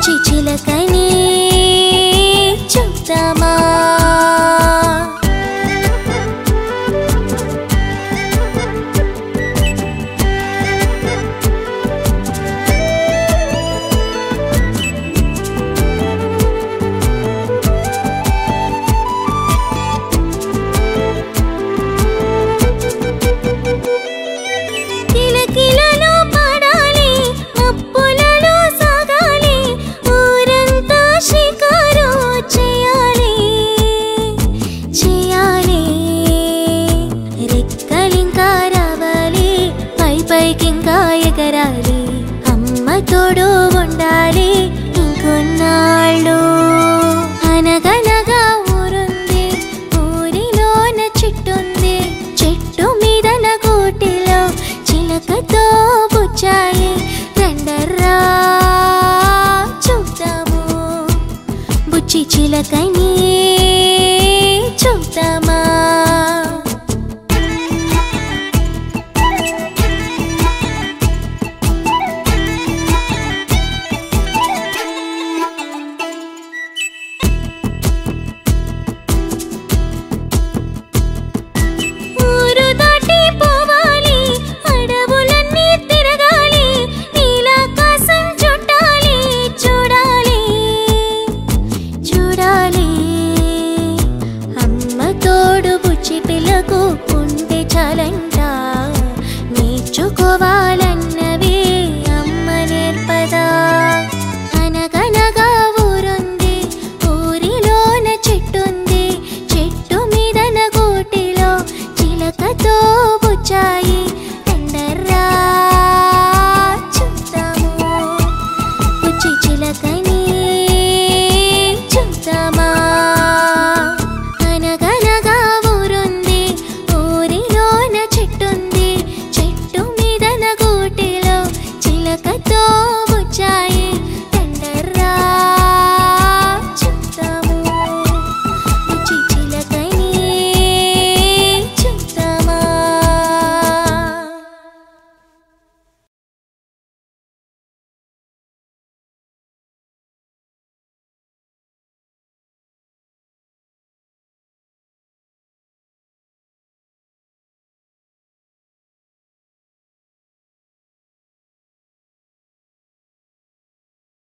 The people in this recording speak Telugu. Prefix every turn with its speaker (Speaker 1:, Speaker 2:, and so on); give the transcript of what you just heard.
Speaker 1: బుచ్చి చిలకని చూద్దామా అమ్మ తోడు ఉండాలి ఇంకొన్నాళ్ళు అనగనగా ఊరుంది ఊరిలోన చెట్టుంది చెట్టు మీదన గూటిలో చిలకతో బుచ్చాయి రండర్రా చూద్దాము బుచ్చి చిలకని చూద్దామా ఉంటే చాలంట నేర్చుకోవాలన్నవి అమ్మ నేర్పదా అనగనగా ఊరుంది ఊరిలోన చెట్టుంది చెట్టు మీదన గూటిలో చిలకతో బుచ్చాయి రండర్రా చూద్దాము బుచ్చి చిలకని